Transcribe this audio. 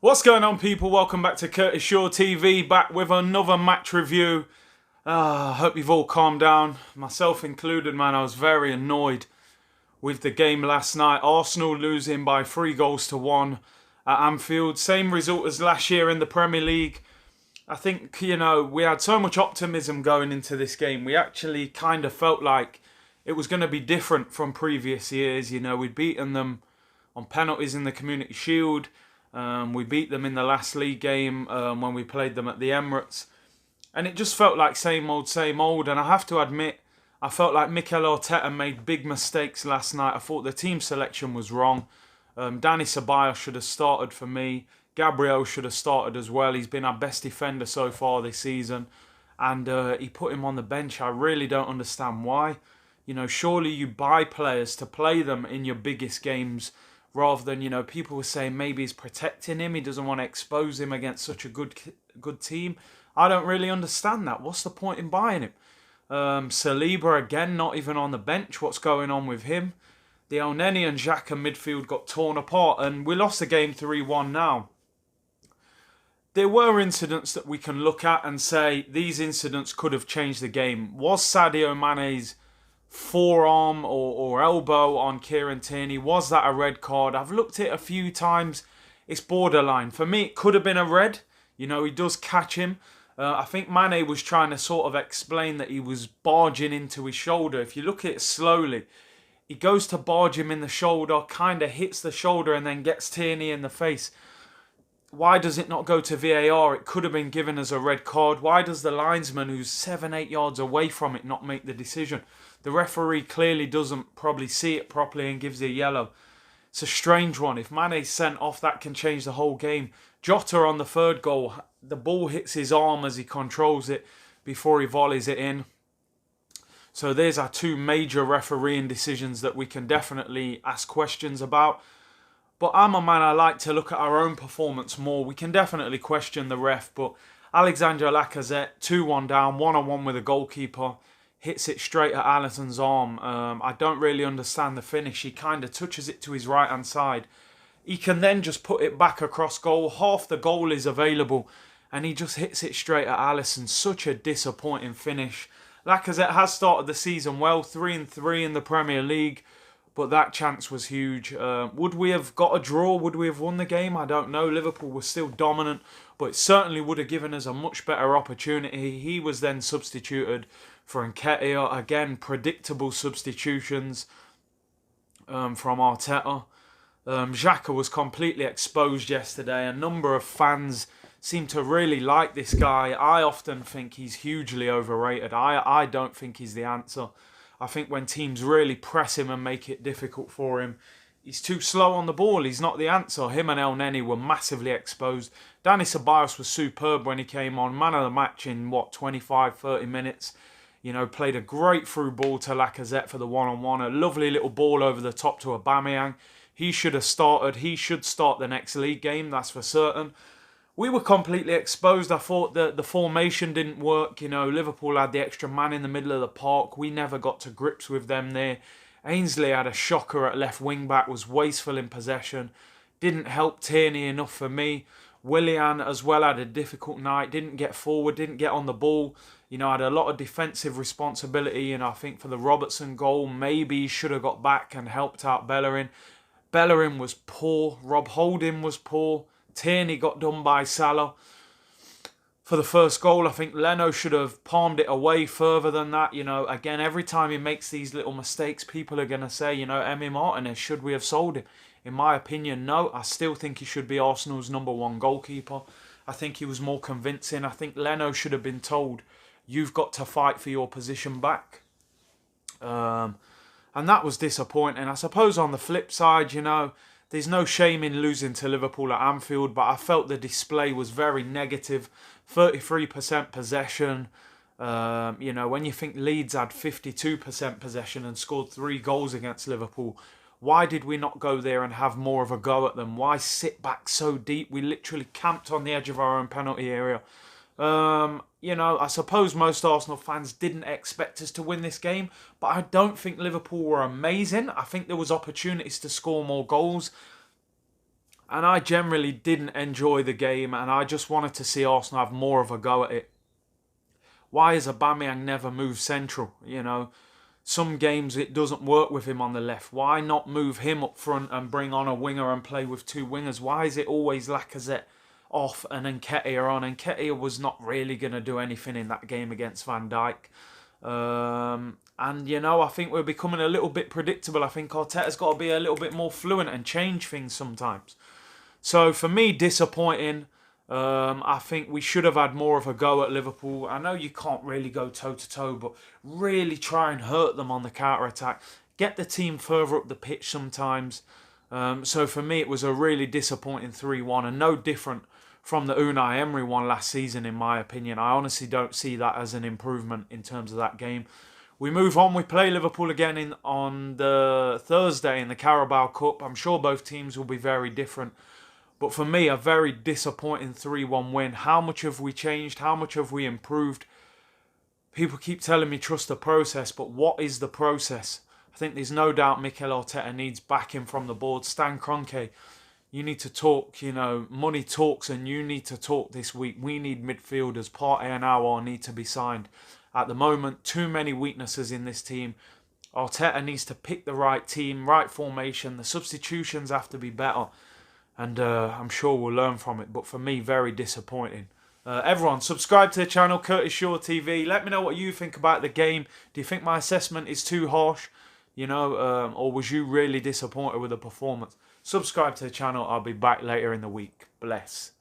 What's going on, people? Welcome back to Curtis Shaw TV, back with another match review. I hope you've all calmed down, myself included, man. I was very annoyed with the game last night. Arsenal losing by 3-1 at Anfield. Same result as last year in the Premier League. I think, we had so much optimism going into this game. We actually kind of felt like it was going to be different from previous years. We'd beaten them on penalties in the Community Shield. We beat them in the last league game when we played them at the Emirates. And it just felt like same old, same old. And I have to admit, I felt like Mikel Arteta made big mistakes last night. I thought the team selection was wrong. Dani Ceballos should have started for me. Gabriel should have started as well. He's been our best defender so far this season. And he put him on the bench. I really don't understand why. Surely you buy players to play them in your biggest games, rather than, people were saying maybe he's protecting him. He doesn't want to expose him against such a good team. I don't really understand that. What's the point in buying him? Saliba, again, not even on the bench. What's going on with him? The Elneny and Xhaka midfield got torn apart, and we lost the game 3-1 now. There were incidents that we can look at and say these incidents could have changed the game. Was Sadio Mane's forearm or elbow on Kieran Tierney, was that a red card? I've looked at it a few times. It's borderline. For me, it could have been a red. He does catch him. I think Mane was trying to sort of explain that he was barging into his shoulder. If you look at it slowly, he goes to barge him in the shoulder, kind of hits the shoulder and then gets Tierney in the face. Why does it not go to VAR? It could have been given as a red card. Why does the linesman, who's 7-8 yards away from it, not make the decision? The referee clearly doesn't probably see it properly and gives it a yellow. It's a strange one. If Mane's sent off, that can change the whole game. Jota on the third goal, the ball hits his arm as he controls it before he volleys it in. So there's our two major refereeing decisions that we can definitely ask questions about. But I'm a man, I like to look at our own performance more. We can definitely question the ref, but Alexandre Lacazette, 2-1 down, 1-on-1 with a goalkeeper, hits it straight at Alisson's arm. I don't really understand the finish. He kind of touches it to his right-hand side. He can then just put it back across goal. Half the goal is available, and he just hits it straight at Alisson. Such a disappointing finish. Lacazette has started the season well, 3-3 in the Premier League, but that chance was huge. Would we have got a draw? Would we have won the game? I don't know. Liverpool was still dominant, but it certainly would have given us a much better opportunity. He was then substituted for Nketiah. Again, predictable substitutions from Arteta. Xhaka was completely exposed yesterday. A number of fans seem to really like this guy. I often think he's hugely overrated. I don't think he's the answer. I think when teams really press him and make it difficult for him, he's too slow on the ball. He's not the answer. Him and Elneny were massively exposed. Dani Ceballos was superb when he came on. Man of the match in, 25-30 minutes. Played a great through ball to Lacazette for the one-on-one. A lovely little ball over the top to Aubameyang. He should have started. He should start the next league game, that's for certain. We were completely exposed. I thought that the formation didn't work. Liverpool had the extra man in the middle of the park. We never got to grips with them there. Ainsley had a shocker at left wing back, was wasteful in possession. Didn't help Tierney enough for me. Willian as well had a difficult night. Didn't get forward, didn't get on the ball. Had a lot of defensive responsibility. I think for the Robertson goal, maybe he should have got back and helped out Bellerin. Bellerin was poor. Rob Holding was poor. Tierney got done by Salah. For the first goal, I think Leno should have palmed it away further than that. Again, every time he makes these little mistakes, people are going to say, Emi Martinez, should we have sold him? In my opinion, no. I still think he should be Arsenal's #1 goalkeeper. I think he was more convincing. I think Leno should have been told, you've got to fight for your position back. And that was disappointing. I suppose on the flip side, there's no shame in losing to Liverpool at Anfield, but I felt the display was very negative. 33% possession. When you think Leeds had 52% possession and scored 3 goals against Liverpool, why did we not go there and have more of a go at them? Why sit back so deep? We literally camped on the edge of our own penalty area. I suppose most Arsenal fans didn't expect us to win this game, but I don't think Liverpool were amazing. I think there was opportunities to score more goals. And I generally didn't enjoy the game, and I just wanted to see Arsenal have more of a go at it. Why is Aubameyang never moved central? You know, some games it doesn't work with him on the left. Why not move him up front and bring on a winger and play with two wingers? Why is it always Lacazette off and Nketiah on? Nketiah was not really going to do anything in that game against Van Dijk. And, you know, I think we're becoming a little bit predictable. I think Arteta's got to be a little bit more fluent and change things sometimes. So for me, disappointing. I think we should have had more of a go at Liverpool. I know you can't really go toe-to-toe, but really try and hurt them on the counter-attack. Get the team further up the pitch sometimes. So for me, it was a really disappointing 3-1 and no different from the Unai Emery one last season, in my opinion. I honestly don't see that as an improvement in terms of that game. We move on. We play Liverpool again on the Thursday in the Carabao Cup. I'm sure both teams will be very different. But for me, a very disappointing 3-1 win. How much have we changed? How much have we improved? People keep telling me trust the process, but what is the process? I think there's no doubt Mikel Arteta needs backing from the board. Stan Kroenke, you need to talk, you know, money talks, and you need to talk this week. We need midfielders. Partey and Aouar need to be signed. At the moment, too many weaknesses in this team. Arteta needs to pick the right team, right formation. The substitutions have to be better. And I'm sure we'll learn from it. But for me, very disappointing. Everyone, subscribe to the channel, Curtis Shaw TV. Let me know what you think about the game. Do you think my assessment is too harsh? You know, or was you really disappointed with the performance? Subscribe to the channel. I'll be back later in the week. Bless.